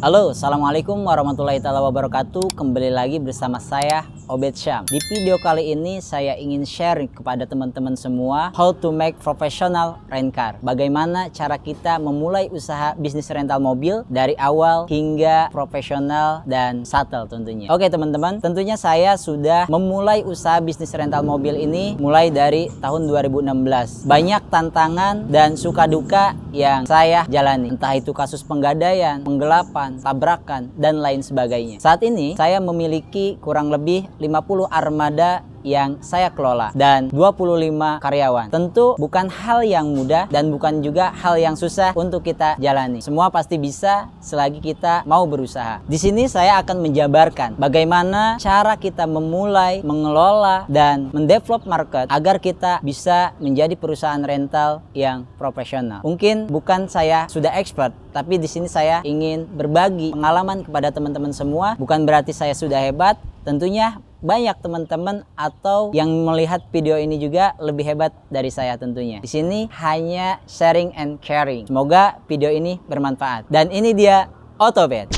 Halo, assalamualaikum warahmatullahi wabarakatuh. Kembali lagi bersama saya Obed Syam. Di video kali ini saya ingin share kepada teman-teman semua how to make professional rent car. Bagaimana cara kita memulai usaha bisnis rental mobil dari awal hingga profesional dan settle tentunya. Oke teman-teman, tentunya saya sudah memulai usaha bisnis rental mobil ini mulai dari tahun 2016. Banyak tantangan dan suka duka yang saya jalani. Entah itu kasus penggadaian, penggelapan, tabrakan, dan lain sebagainya. Saat ini saya memiliki kurang lebih 50 armada yang saya kelola dan 25 karyawan. Tentu bukan hal yang mudah dan bukan juga hal yang susah untuk kita jalani. Semua pasti bisa selagi kita mau berusaha. Di sini saya akan menjabarkan bagaimana cara kita memulai, mengelola, dan mendevelop market agar kita bisa menjadi perusahaan rental yang profesional. Mungkin bukan saya sudah expert, tapi di sini saya ingin berbagi pengalaman kepada teman-teman semua. Bukan berarti saya sudah hebat, tentunya banyak teman-teman atau yang melihat video ini juga lebih hebat dari saya tentunya. Di sini hanya sharing and caring. Semoga video ini bermanfaat. Dan ini dia Otobed.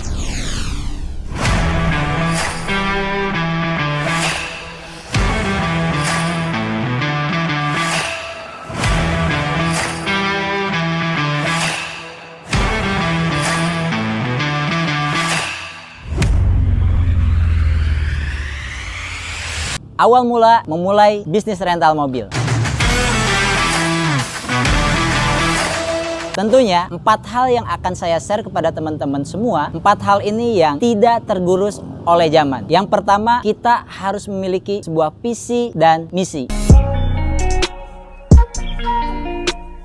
Awal mula memulai bisnis rental mobil. Tentunya 4 hal yang akan saya share kepada teman-teman semua. 4 hal ini yang tidak tergerus oleh zaman. Yang pertama, kita harus memiliki sebuah visi dan misi.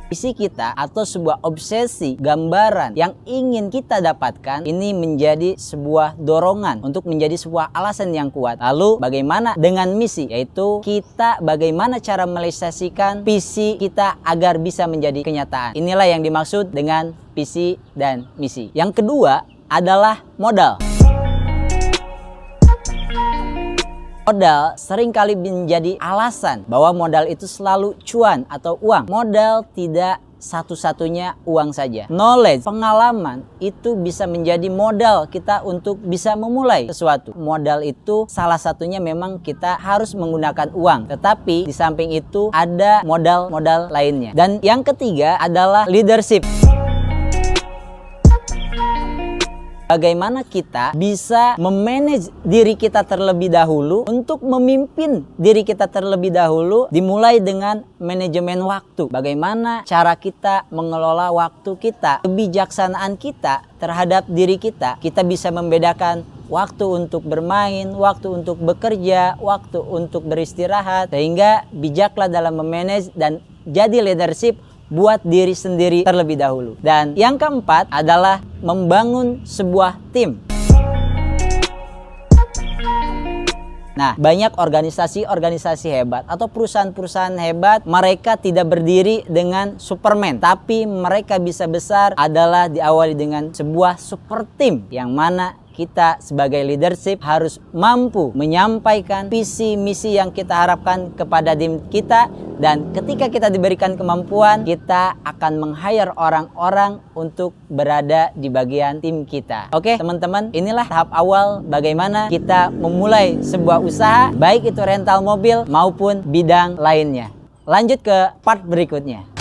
Visi kita atau sebuah obsesi, gambaran yang ingin kita dapatkan ini menjadi sebuah dorongan untuk menjadi sebuah alasan yang kuat. Lalu bagaimana dengan misi? Yaitu kita bagaimana cara merealisasikan visi kita agar bisa menjadi kenyataan. Inilah yang dimaksud dengan visi dan misi. Yang kedua adalah modal. Modal seringkali menjadi alasan bahwa modal itu selalu cuan atau uang. Modal tidak satu-satunya uang saja. Knowledge, pengalaman itu bisa menjadi modal kita untuk bisa memulai sesuatu. Modal itu salah satunya memang kita harus menggunakan uang. Tetapi di samping itu ada modal-modal lainnya. Dan yang ketiga adalah leadership. Bagaimana kita bisa memanage diri kita terlebih dahulu untuk memimpin diri kita terlebih dahulu, dimulai dengan manajemen waktu. Bagaimana cara kita mengelola waktu kita, kebijaksanaan kita terhadap diri kita. Kita bisa membedakan waktu untuk bermain, waktu untuk bekerja, waktu untuk beristirahat. Sehingga bijaklah dalam memanage dan jadi leadership buat diri sendiri terlebih dahulu. Dan yang keempat adalah membangun sebuah tim. Nah, banyak organisasi-organisasi hebat atau perusahaan-perusahaan hebat, mereka tidak berdiri dengan Superman, tapi mereka bisa besar adalah diawali dengan sebuah super team, yang mana kita sebagai leadership harus mampu menyampaikan visi misi yang kita harapkan kepada tim kita, dan ketika kita diberikan kemampuan, kita akan meng-hire orang-orang untuk berada di bagian tim kita. Oke teman-teman, inilah tahap awal bagaimana kita memulai sebuah usaha, baik itu rental mobil maupun bidang lainnya. Lanjut ke part berikutnya.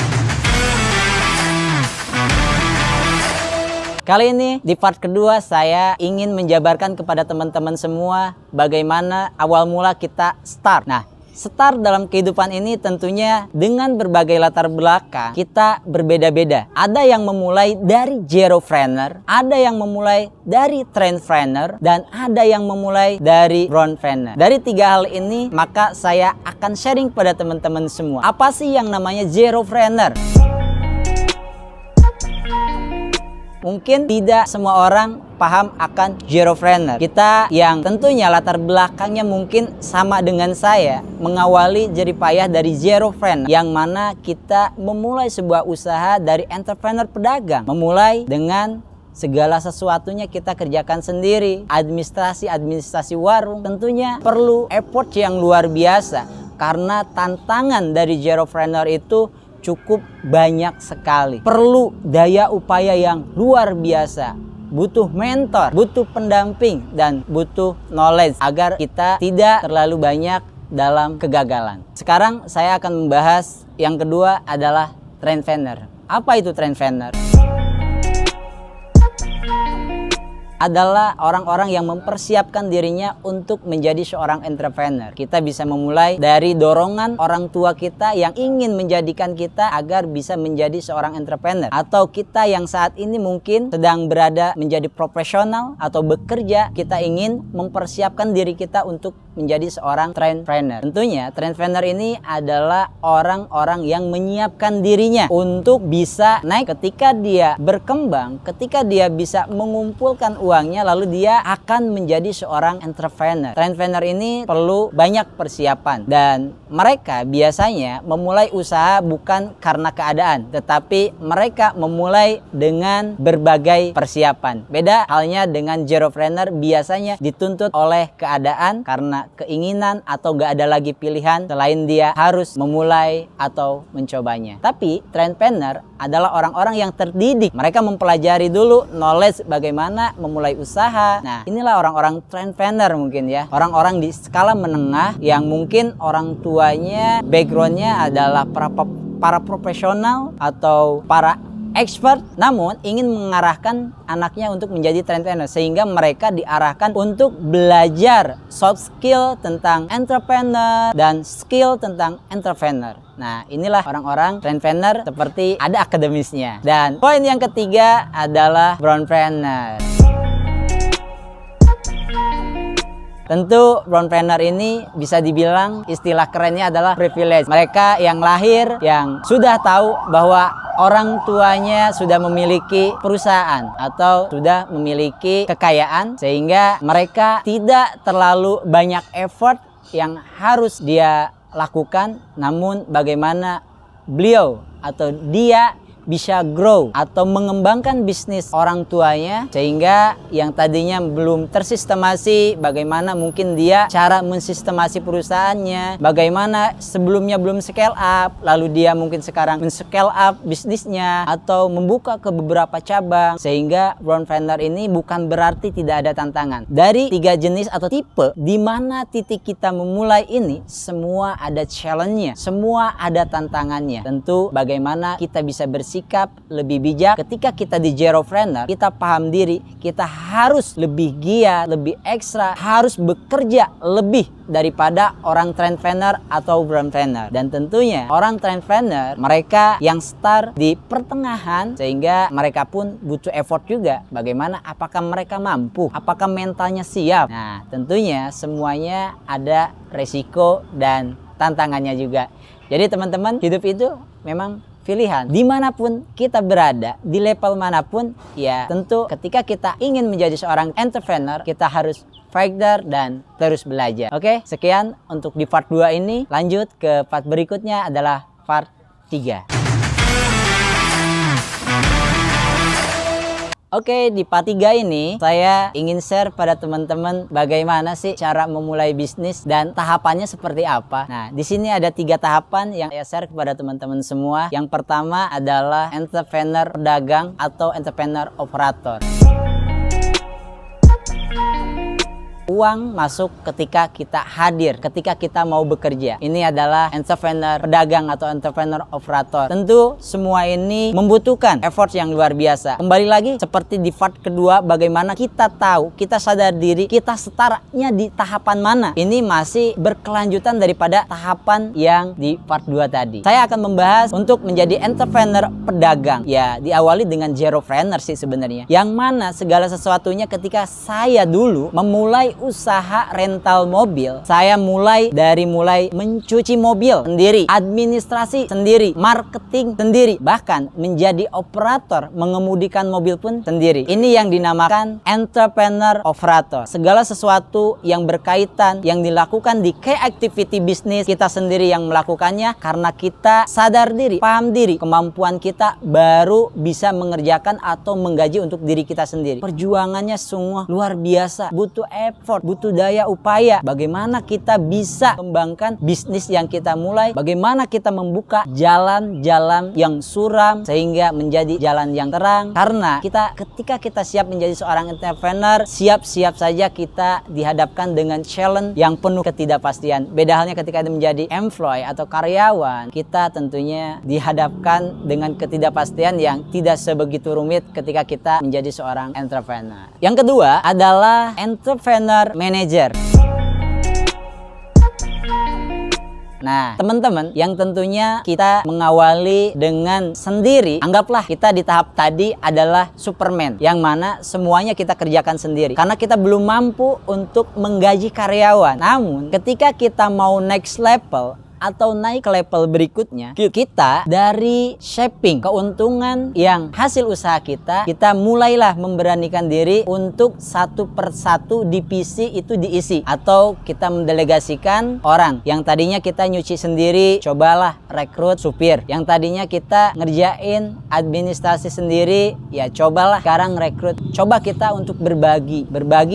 Kali ini di part kedua saya ingin menjabarkan kepada teman-teman semua bagaimana awal mula kita start. Nah, start dalam kehidupan ini tentunya dengan berbagai latar belakang kita berbeda-beda. Ada yang memulai dari zero trainer, ada yang memulai dari train trainer, dan ada yang memulai dari ground trainer. Dari 3 hal ini maka saya akan sharing pada teman-teman semua. Apa sih yang namanya zero trainer? Mungkin tidak semua orang paham akan zero trainer. Kita yang tentunya latar belakangnya mungkin sama dengan saya, mengawali jeripayah dari zero trainer, yang mana kita memulai sebuah usaha dari entrepreneur pedagang. Memulai dengan segala sesuatunya kita kerjakan sendiri. Administrasi warung tentunya perlu effort yang luar biasa, karena tantangan dari zero trainer itu cukup banyak sekali. Perlu daya upaya yang luar biasa. butuh mentor, butuh pendamping, dan butuh knowledge agar kita tidak terlalu banyak dalam kegagalan. Sekarang saya akan membahas yang kedua adalah trainpreneur. Apa itu trainpreneur? Adalah orang-orang yang mempersiapkan dirinya untuk menjadi seorang entrepreneur. Kita bisa memulai dari dorongan orang tua kita yang ingin menjadikan kita agar bisa menjadi seorang entrepreneur. Atau kita yang saat ini mungkin sedang berada menjadi profesional atau bekerja, kita ingin mempersiapkan diri kita untuk menjadi seorang trainpreneur. Tentunya trainpreneur ini adalah orang-orang yang menyiapkan dirinya untuk bisa naik ketika dia berkembang, ketika dia bisa mengumpulkan uangnya, lalu dia akan menjadi seorang entrepreneur. Trainpreneur ini perlu banyak persiapan dan mereka biasanya memulai usaha bukan karena keadaan, tetapi mereka memulai dengan berbagai persiapan. Beda halnya dengan zeropreneur, biasanya dituntut oleh keadaan karena keinginan atau gak ada lagi pilihan selain dia harus memulai atau mencobanya. Tapi trainpreneur adalah orang-orang yang terdidik. Mereka mempelajari dulu knowledge bagaimana memulai usaha. Nah, inilah orang-orang trainpreneur mungkin ya. Orang-orang di skala menengah yang mungkin orang tuanya backgroundnya adalah para profesional atau para expert, namun ingin mengarahkan anaknya untuk menjadi trainpreneur, sehingga mereka diarahkan untuk belajar soft skill tentang entrepreneur dan skill tentang entrepreneur. Nah, inilah orang-orang trainpreneur seperti ada akademisnya. Dan poin yang ketiga adalah brownpreneur. Tentu brownpreneur ini bisa dibilang istilah kerennya adalah privilege. Mereka yang lahir, yang sudah tahu bahwa orang tuanya sudah memiliki perusahaan atau sudah memiliki kekayaan, sehingga mereka tidak terlalu banyak effort yang harus dia lakukan, namun bagaimana beliau atau dia bisa grow atau mengembangkan bisnis orang tuanya, sehingga yang tadinya belum tersistemasi, bagaimana mungkin dia cara mensistemasi perusahaannya, bagaimana sebelumnya belum scale up, lalu dia mungkin sekarang men-scale up bisnisnya atau membuka ke beberapa cabang, sehingga brownpreneur ini bukan berarti tidak ada tantangan. Dari 3 jenis atau tipe di mana titik kita memulai ini, semua ada challenge-nya, semua ada tantangannya. Tentu bagaimana kita bisa bersikap lebih bijak ketika kita di zeropreneur, kita paham diri, kita harus lebih giat, lebih ekstra, harus bekerja lebih daripada orang trainpreneur atau brownpreneur. Dan tentunya orang trainpreneur, mereka yang start di pertengahan, sehingga mereka pun butuh effort juga. Bagaimana, apakah mereka mampu, apakah mentalnya siap. Nah, tentunya semuanya ada resiko dan tantangannya juga. Jadi teman-teman, hidup itu memang pilihan. Dimanapun kita berada, di level manapun, ya tentu ketika kita ingin menjadi seorang entrepreneur, kita harus fighter dan terus belajar. Oke, sekian untuk di part 2 ini. Lanjut ke part berikutnya adalah part 3. Oke, di part 3 ini saya ingin share pada teman-teman bagaimana sih cara memulai bisnis dan tahapannya seperti apa. Nah, di sini ada 3 tahapan yang saya share kepada teman-teman semua. Yang pertama adalah entrepreneur pedagang atau entrepreneur operator. Uang masuk ketika kita hadir, ketika kita mau bekerja. Ini adalah entrepreneur pedagang atau entrepreneur operator. Tentu semua ini membutuhkan effort yang luar biasa. Kembali lagi seperti di part kedua, bagaimana kita tahu, kita sadar diri, kita setaranya di tahapan mana. Ini masih berkelanjutan daripada tahapan yang di part 2 tadi. Saya akan membahas untuk menjadi entrepreneur pedagang. Ya, diawali dengan zeropreneur sih sebenarnya. Yang mana segala sesuatunya ketika saya dulu memulai usaha rental mobil, saya mulai mencuci mobil sendiri, administrasi sendiri, marketing sendiri, bahkan menjadi operator, mengemudikan mobil pun sendiri. Ini yang dinamakan entrepreneur operator. Segala sesuatu yang berkaitan, yang dilakukan di key activity bisnis, kita sendiri yang melakukannya karena kita sadar diri, paham diri, kemampuan kita baru bisa mengerjakan atau menggaji untuk diri kita sendiri. Perjuangannya semua luar biasa, butuh effort, effort, butuh daya upaya. Bagaimana kita bisa mengembangkan bisnis yang kita mulai, bagaimana kita membuka jalan-jalan yang suram sehingga menjadi jalan yang terang. Karena ketika kita siap menjadi seorang entrepreneur, siap-siap saja kita dihadapkan dengan challenge yang penuh ketidakpastian. Beda halnya ketika menjadi employee atau karyawan, kita tentunya dihadapkan dengan ketidakpastian yang tidak sebegitu rumit ketika kita menjadi seorang entrepreneur. Yang kedua adalah entrepreneur manager. Nah, teman-teman, yang tentunya kita mengawali dengan sendiri, anggaplah kita di tahap tadi adalah Superman, yang mana semuanya kita kerjakan sendiri. Karena kita belum mampu untuk menggaji karyawan. Namun, ketika kita mau next level, atau naik ke level berikutnya, kita dari shaping keuntungan yang hasil usaha kita mulailah memberanikan diri untuk satu persatu divisi itu diisi, atau kita mendelegasikan orang. Yang tadinya kita nyuci sendiri, cobalah rekrut supir. Yang tadinya kita ngerjain administrasi sendiri, ya cobalah sekarang rekrut. Coba kita untuk berbagi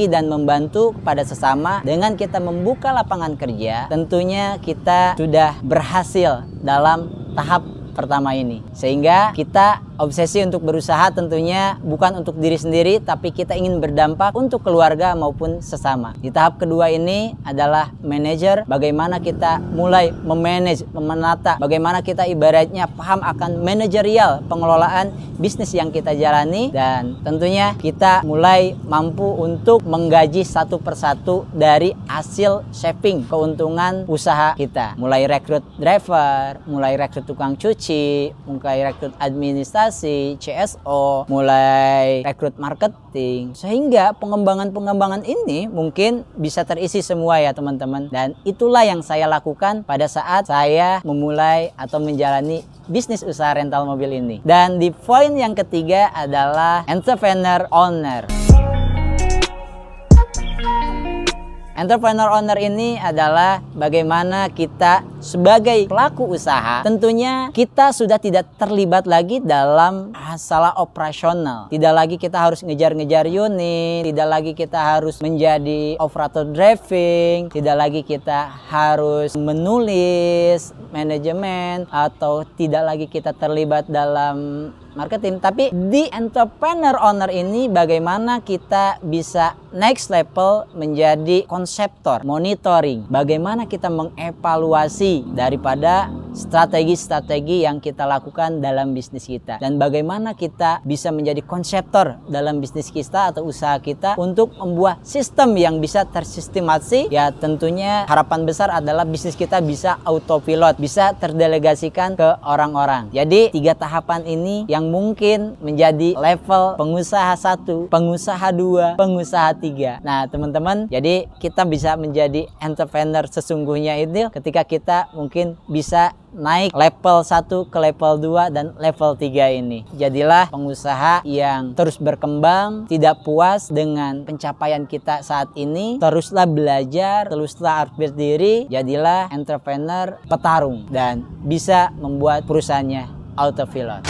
dan membantu kepada sesama. Dengan kita membuka lapangan kerja, tentunya kita sudah berhasil dalam tahap pertama ini, sehingga kita obsesi untuk berusaha tentunya bukan untuk diri sendiri, tapi kita ingin berdampak untuk keluarga maupun sesama. Di tahap kedua ini adalah manajer, bagaimana kita mulai memanage, menata, bagaimana kita ibaratnya paham akan manajerial pengelolaan bisnis yang kita jalani, dan tentunya kita mulai mampu untuk menggaji satu persatu dari hasil shaping keuntungan usaha kita. Mulai rekrut driver, mulai rekrut tukang cuci, mulai rekrut administrasi, CSO, mulai rekrut marketing, sehingga pengembangan ini mungkin bisa terisi semua ya teman-teman. Dan itulah yang saya lakukan pada saat saya memulai atau menjalani bisnis usaha rental mobil ini. Dan di poin yang ketiga adalah entrepreneur owner. Entrepreneur owner ini adalah bagaimana kita sebagai pelaku usaha, tentunya kita sudah tidak terlibat lagi dalam masalah operasional. Tidak lagi kita harus ngejar-ngejar unit, tidak lagi kita harus menjadi operator driving, tidak lagi kita harus menulis manajemen, atau tidak lagi kita terlibat dalam marketing. Tapi di entrepreneur owner ini bagaimana kita bisa next level menjadi konseptor, monitoring, bagaimana kita mengevaluasi daripada strategi-strategi yang kita lakukan dalam bisnis kita, dan bagaimana kita bisa menjadi konseptor dalam bisnis kita atau usaha kita untuk membuat sistem yang bisa tersistemasi. Ya tentunya harapan besar adalah bisnis kita bisa autopilot, bisa terdelegasikan ke orang-orang. Jadi 3 tahapan ini yang mungkin menjadi level pengusaha 1, pengusaha 2, pengusaha 3. Nah teman-teman, jadi kita bisa menjadi entrepreneur sesungguhnya itu ketika kita mungkin bisa naik level 1 ke level 2 dan level 3 ini. Jadilah pengusaha yang terus berkembang, tidak puas dengan pencapaian kita saat ini, teruslah belajar, teruslah upgrade diri, jadilah entrepreneur petarung dan bisa membuat perusahaannya autopilot.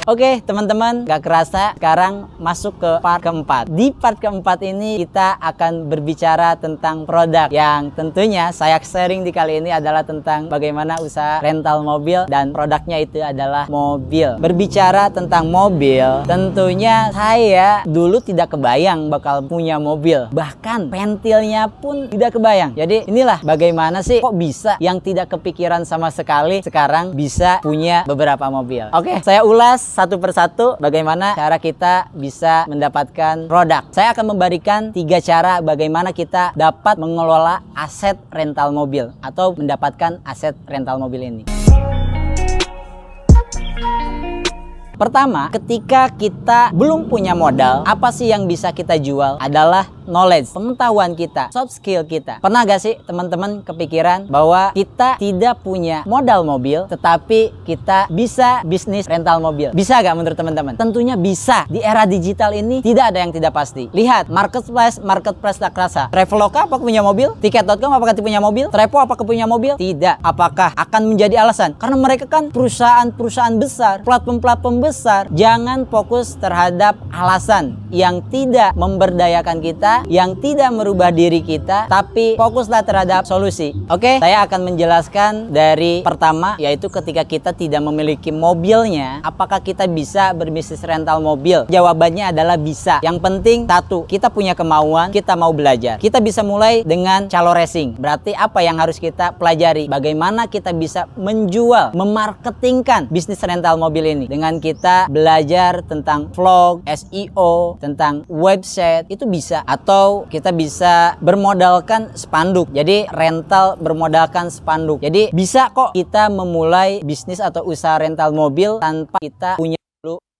Oke teman-teman, gak kerasa sekarang masuk ke part keempat. Di part keempat ini kita akan berbicara tentang produk, yang tentunya saya sharing di kali ini adalah tentang bagaimana usaha rental mobil dan produknya itu adalah mobil. Berbicara tentang mobil, tentunya saya dulu tidak kebayang bakal punya mobil, bahkan pentilnya pun tidak kebayang. Jadi inilah bagaimana sih kok bisa yang tidak kepikiran sama sekali sekarang bisa punya beberapa mobil. Oke, saya ulas satu persatu bagaimana cara kita bisa mendapatkan produk. Saya akan memberikan 3 cara bagaimana kita dapat mengelola aset rental mobil atau mendapatkan aset rental mobil ini. Pertama, ketika kita belum punya modal, apa sih yang bisa kita jual adalah knowledge, pengetahuan kita, soft skill kita. Pernah gak sih teman-teman kepikiran bahwa kita tidak punya modal mobil, tetapi kita bisa bisnis rental mobil? Bisa gak menurut teman-teman? Tentunya bisa. Di era digital ini tidak ada yang tidak pasti. Lihat, marketplace tak rasa. Traveloka apakah punya mobil? Tiket.com apakah punya mobil? Trepo apakah punya mobil? Tidak. Apakah akan menjadi alasan? Karena mereka kan perusahaan-perusahaan besar, platform-platform besar. Jangan fokus terhadap alasan yang tidak memberdayakan kita, yang tidak merubah diri kita, tapi fokuslah terhadap solusi. Oke, saya akan menjelaskan dari pertama, yaitu ketika kita tidak memiliki mobilnya, apakah kita bisa berbisnis rental mobil? Jawabannya adalah bisa. Yang penting satu, kita punya kemauan, kita mau belajar. Kita bisa mulai dengan Calo Racing. Berarti apa yang harus kita pelajari? Bagaimana kita bisa menjual, memarketingkan bisnis rental mobil ini? Dengan kita belajar tentang vlog, SEO, tentang website, itu bisa. Atau kita bisa bermodalkan spanduk. Jadi rental bermodalkan spanduk. Jadi bisa kok kita memulai bisnis atau usaha rental mobil tanpa kita punya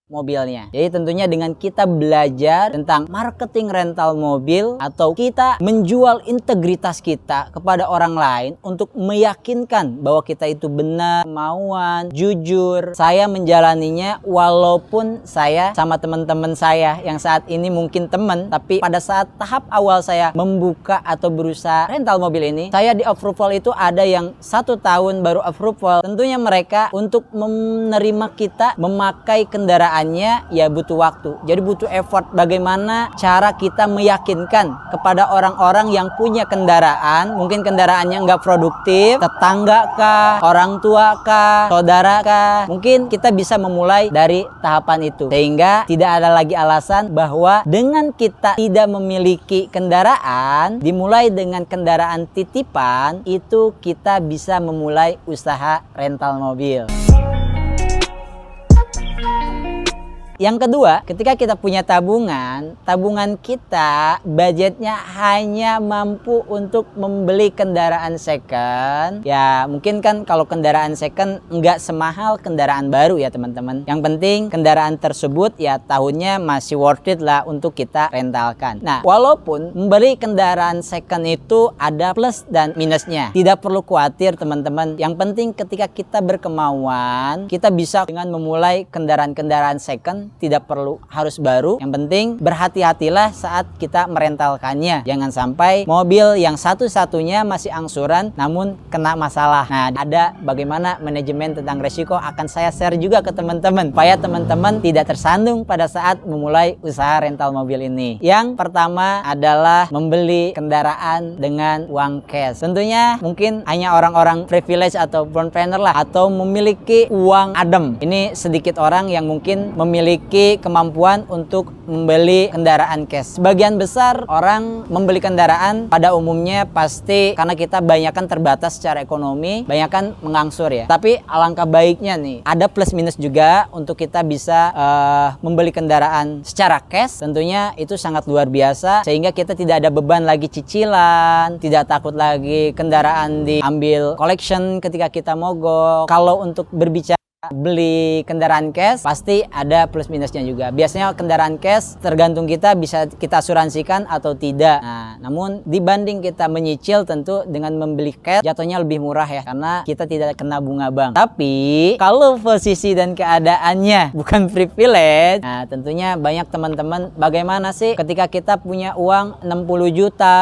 mobilnya. Jadi tentunya dengan kita belajar tentang marketing rental mobil atau kita menjual integritas kita kepada orang lain untuk meyakinkan bahwa kita itu benar, kemauan, jujur. Saya menjalaninya walaupun saya sama teman-teman saya yang saat ini mungkin teman, tapi pada saat tahap awal saya membuka atau berusaha rental mobil ini, saya di approval itu ada yang 1 tahun baru approval. Tentunya mereka untuk menerima kita memakai kendaraan ya butuh waktu. Jadi butuh effort. Bagaimana cara kita meyakinkan kepada orang-orang yang punya kendaraan, mungkin kendaraannya nggak produktif, tetangga kah, orang tua kah, saudara kah, mungkin kita bisa memulai dari tahapan itu, sehingga tidak ada lagi alasan bahwa dengan kita tidak memiliki kendaraan, dimulai dengan kendaraan titipan, itu kita bisa memulai usaha rental mobil. Yang kedua, ketika kita punya tabungan kita budgetnya hanya mampu untuk membeli kendaraan second. Ya mungkin kan kalau kendaraan second nggak semahal kendaraan baru ya teman-teman. Yang penting kendaraan tersebut ya tahunnya masih worth it lah untuk kita rentalkan. Nah, walaupun membeli kendaraan second itu ada plus dan minusnya, tidak perlu khawatir teman-teman. Yang penting ketika kita berkemauan, kita bisa dengan memulai kendaraan-kendaraan second. Tidak perlu harus baru, yang penting berhati-hatilah saat kita merentalkannya. Jangan sampai mobil yang satu-satunya masih angsuran namun kena masalah. Nah, ada bagaimana manajemen tentang resiko akan saya share juga ke teman-teman supaya teman-teman tidak tersandung pada saat memulai usaha rental mobil ini. Yang pertama adalah membeli kendaraan dengan uang cash. Tentunya mungkin hanya orang-orang privilege atau entrepreneur lah, atau memiliki uang adem. Ini sedikit orang yang mungkin memiliki kemampuan untuk membeli kendaraan cash. Sebagian besar orang membeli kendaraan pada umumnya pasti karena kita banyakkan terbatas secara ekonomi, banyakkan mengangsur ya. Tapi alangkah baiknya nih, ada plus minus juga untuk kita bisa membeli kendaraan secara cash. Tentunya itu sangat luar biasa, sehingga kita tidak ada beban lagi cicilan, tidak takut lagi kendaraan diambil collection ketika kita mogok. Kalau untuk berbicara beli kendaraan cash pasti ada plus minusnya juga. Biasanya kendaraan cash tergantung kita bisa kita asuransikan atau tidak. Nah, namun dibanding kita menyicil, tentu dengan membeli cash jatuhnya lebih murah ya, karena kita tidak kena bunga bank. Tapi kalau posisi dan keadaannya bukan privilege, nah tentunya banyak teman-teman bagaimana sih ketika kita punya uang 60 juta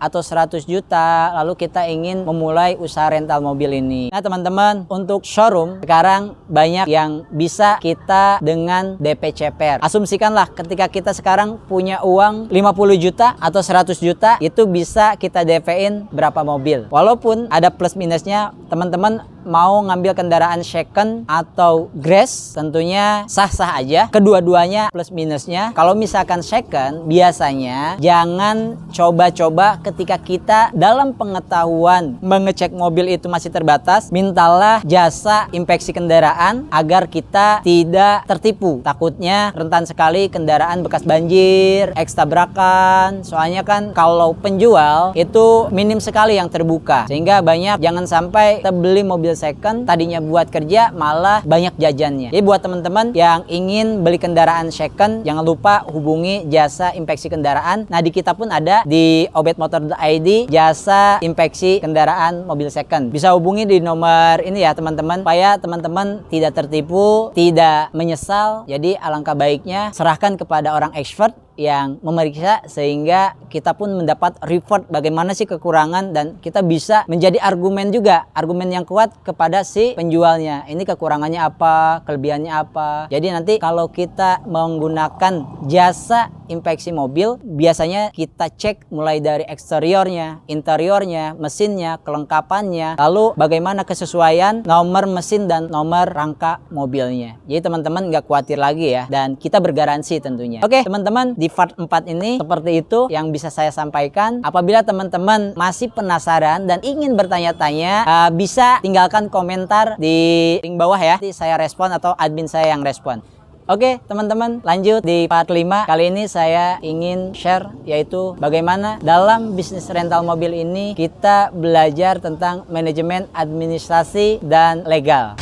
atau 100 juta lalu kita ingin memulai usaha rental mobil ini. Nah teman-teman, untuk showroom sekarang banyak yang bisa kita dengan DP CPR. Asumsikanlah ketika kita sekarang punya uang 50 juta atau 100 juta, itu bisa kita DP-in berapa mobil. Walaupun ada plus minusnya, teman-teman mau ngambil kendaraan second atau grass tentunya sah-sah aja. Kedua-duanya plus minusnya. Kalau misalkan second, biasanya jangan coba-coba ketika kita dalam pengetahuan mengecek mobil itu masih terbatas, mintalah jasa inspeksi kendaraan kendaraan agar kita tidak tertipu. Takutnya rentan sekali kendaraan bekas banjir, eks tabrakan. Soalnya kan kalau penjual itu minim sekali yang terbuka. Sehingga banyak, jangan sampai kita beli mobil second tadinya buat kerja malah banyak jajannya. Jadi buat teman-teman yang ingin beli kendaraan second, jangan lupa hubungi jasa inspeksi kendaraan. Nah, di kita pun ada di obetmotor.id jasa inspeksi kendaraan mobil second. Bisa hubungi di nomor ini ya teman-teman, supaya teman-teman tidak tertipu, tidak menyesal. Jadi alangkah baiknya serahkan kepada orang expert yang memeriksa, sehingga kita pun mendapat report bagaimana sih kekurangan, dan kita bisa menjadi argumen juga, argumen yang kuat kepada si penjualnya. Ini kekurangannya apa, kelebihannya apa. Jadi nanti kalau kita menggunakan jasa inspeksi mobil, biasanya kita cek mulai dari eksteriornya, interiornya, mesinnya, kelengkapannya, lalu bagaimana kesesuaian nomor mesin dan nomor rangka mobilnya. Jadi teman-teman nggak khawatir lagi ya, dan kita bergaransi tentunya. Oke teman-teman, di part 4 ini seperti itu yang bisa saya sampaikan. Apabila teman-teman masih penasaran dan ingin bertanya-tanya, bisa tinggalkan komentar di link bawah ya. Nanti saya respon atau admin saya yang respon. Oke teman-teman, lanjut di part 5. Kali ini saya ingin share, yaitu bagaimana dalam bisnis rental mobil ini kita belajar tentang manajemen administrasi dan legal.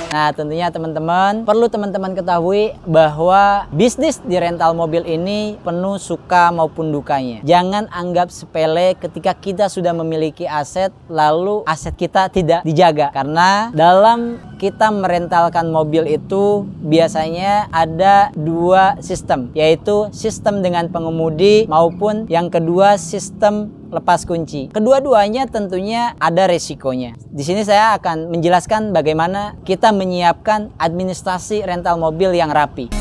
Nah, tentunya teman-teman, perlu teman-teman ketahui bahwa bisnis di rental mobil ini penuh suka maupun dukanya. Jangan anggap sepele ketika kita sudah memiliki aset, lalu aset kita tidak dijaga. Karena dalam kita merentalkan mobil itu biasanya ada dua sistem, yaitu sistem dengan pengemudi maupun yang kedua sistem lepas kunci. Kedua-duanya tentunya ada resikonya. Di sini saya akan menjelaskan bagaimana kita menyiapkan administrasi rental mobil yang rapi.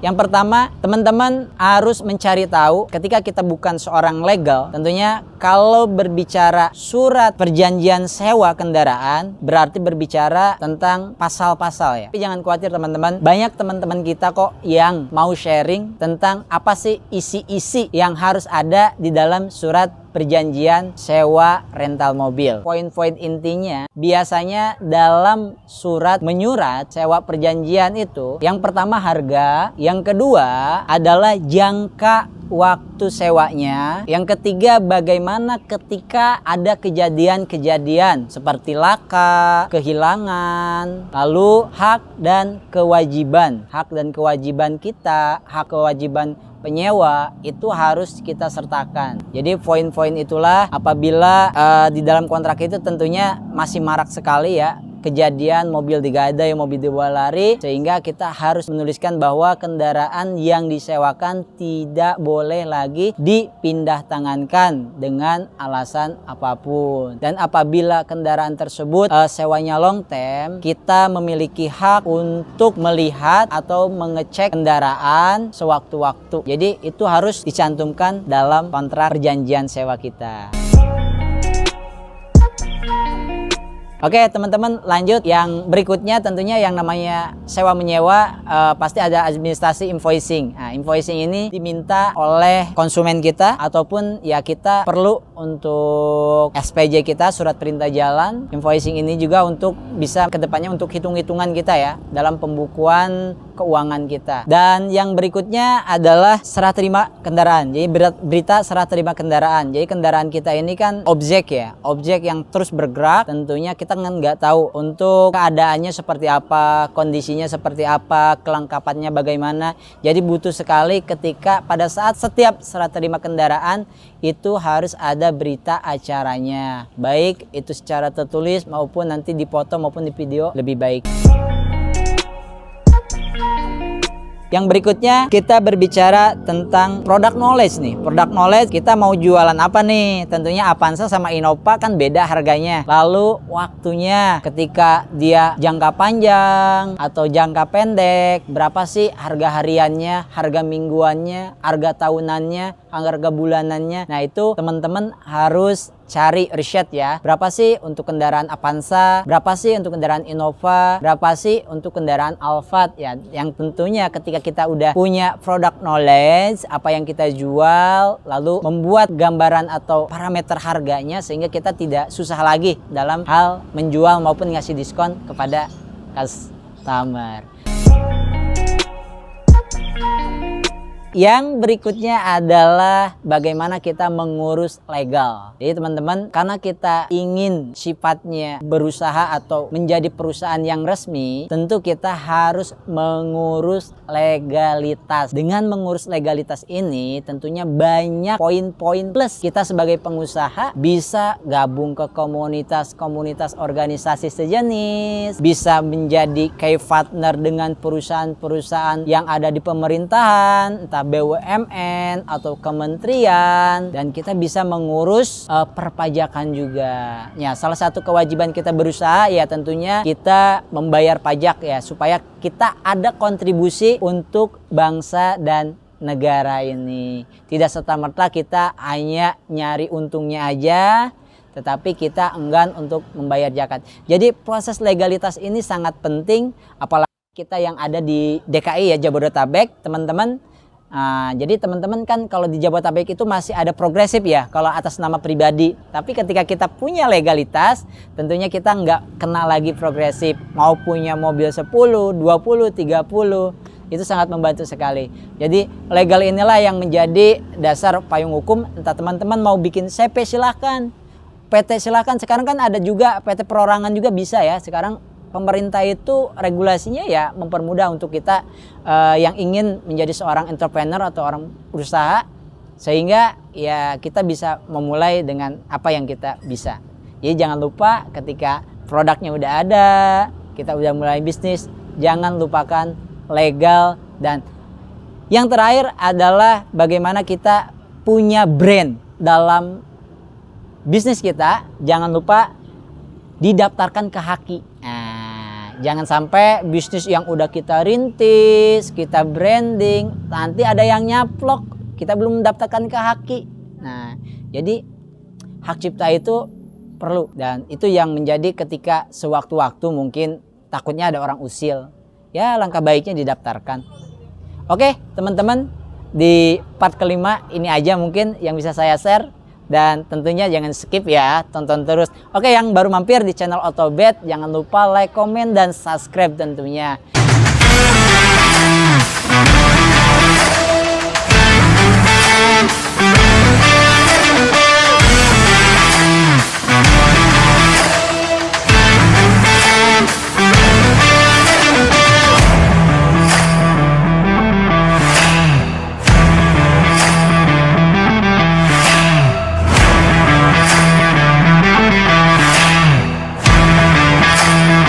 Yang pertama, teman-teman harus mencari tahu ketika kita bukan seorang legal. Tentunya kalau berbicara surat perjanjian sewa kendaraan, berarti berbicara tentang pasal-pasal ya. Tapi jangan khawatir teman-teman, banyak teman-teman kita kok yang mau sharing tentang apa sih isi-isi yang harus ada di dalam surat perjanjian sewa rental mobil. Poin-poin intinya biasanya dalam surat menyurat sewa perjanjian itu, yang pertama harga, yang kedua adalah jangka waktu sewanya, yang ketiga bagaimana ketika ada kejadian-kejadian seperti laka, kehilangan, lalu hak dan kewajiban. Hak dan kewajiban kita, hak kewajiban penyewa itu harus kita sertakan. Jadi poin-poin itulah apabila di dalam kontrak itu tentunya masih marak sekali ya kejadian mobil digadai, mobil dibawa lari, sehingga kita harus menuliskan bahwa kendaraan yang disewakan tidak boleh lagi dipindah tangankan dengan alasan apapun. Dan apabila kendaraan tersebut sewanya long term, kita memiliki hak untuk melihat atau mengecek kendaraan sewaktu-waktu. Jadi itu harus dicantumkan dalam kontrak perjanjian sewa kita. Oke teman-teman, lanjut yang berikutnya, tentunya yang namanya sewa menyewa pasti ada administrasi invoicing. Nah, invoicing ini diminta oleh konsumen kita ataupun ya kita perlu untuk SPJ kita, surat perintah jalan. Invoicing ini juga untuk bisa kedepannya untuk hitung-hitungan kita ya dalam pembukuan keuangan kita. Dan yang berikutnya adalah serah terima kendaraan. Jadi berita serah terima kendaraan. Jadi kendaraan kita ini kan objek ya, objek yang terus bergerak. Tentunya kita kan nggak tahu untuk keadaannya seperti apa, kondisinya seperti apa, kelengkapannya bagaimana. Jadi butuh sekali ketika pada saat setiap serah terima kendaraan itu harus ada berita acaranya, baik itu secara tertulis maupun nanti dipoto maupun di video, lebih baik. Yang berikutnya kita berbicara tentang product knowledge nih. Product knowledge, kita mau jualan apa nih? Tentunya Avanza sama Innova kan beda harganya. Lalu waktunya ketika dia jangka panjang atau jangka pendek, berapa sih harga hariannya, harga mingguannya, harga tahunannya, harga bulanannya. Nah itu teman-teman harus cari riset ya. Berapa sih untuk kendaraan Avanza, berapa sih untuk kendaraan Innova, berapa sih untuk kendaraan Alphard ya. Yang tentunya ketika kita udah punya product knowledge, apa yang kita jual, lalu membuat gambaran atau parameter harganya sehingga kita tidak susah lagi dalam hal menjual maupun ngasih diskon kepada customer. Yang berikutnya adalah bagaimana kita mengurus legal. Jadi teman-teman, karena kita ingin sifatnya berusaha atau menjadi perusahaan yang resmi, tentu kita harus mengurus legalitas. Dengan mengurus legalitas ini tentunya banyak poin-poin plus. Kita sebagai pengusaha bisa gabung ke komunitas-komunitas organisasi sejenis, bisa menjadi key partner dengan perusahaan-perusahaan yang ada di pemerintahan, entah BUMN atau kementerian, dan kita bisa mengurus perpajakan juga. Ya, salah satu kewajiban kita berusaha ya tentunya kita membayar pajak ya, supaya kita ada kontribusi untuk bangsa dan negara ini. Tidak serta-merta kita hanya nyari untungnya aja, tetapi kita enggan untuk membayar zakat. Jadi proses legalitas ini sangat penting, apalagi kita yang ada di DKI ya, Jabodetabek, teman-teman. Jadi teman-teman kan kalau di Jabodetabek itu masih ada progresif ya kalau atas nama pribadi. Tapi ketika kita punya legalitas, tentunya kita nggak kena lagi progresif. Mau punya mobil 10, 20, 30, itu sangat membantu sekali. Jadi legal inilah yang menjadi dasar payung hukum. Entah teman-teman mau bikin CP silahkan, PT silahkan. Sekarang kan ada juga PT perorangan juga bisa ya. Sekarang pemerintah itu regulasinya ya mempermudah untuk kita yang ingin menjadi seorang entrepreneur atau orang berusaha, sehingga ya kita bisa memulai dengan apa yang kita bisa. Jadi jangan lupa ketika produknya udah ada, kita udah mulai bisnis, jangan lupakan legal. Dan yang terakhir adalah bagaimana kita punya brand dalam bisnis kita. Jangan lupa didaftarkan ke Haki. Jangan sampai bisnis yang udah kita rintis, kita branding, nanti ada yang nyaplok, kita belum mendaftarkan ke Haki. Nah, jadi hak cipta itu perlu, dan itu yang menjadi ketika sewaktu-waktu mungkin takutnya ada orang usil. Ya, langkah baiknya didaftarkan. Oke, teman-teman, di part kelima ini aja mungkin yang bisa saya share. Dan tentunya jangan skip ya, tonton terus. Oke, yang baru mampir di channel Otobet, jangan lupa like, komen, dan subscribe tentunya.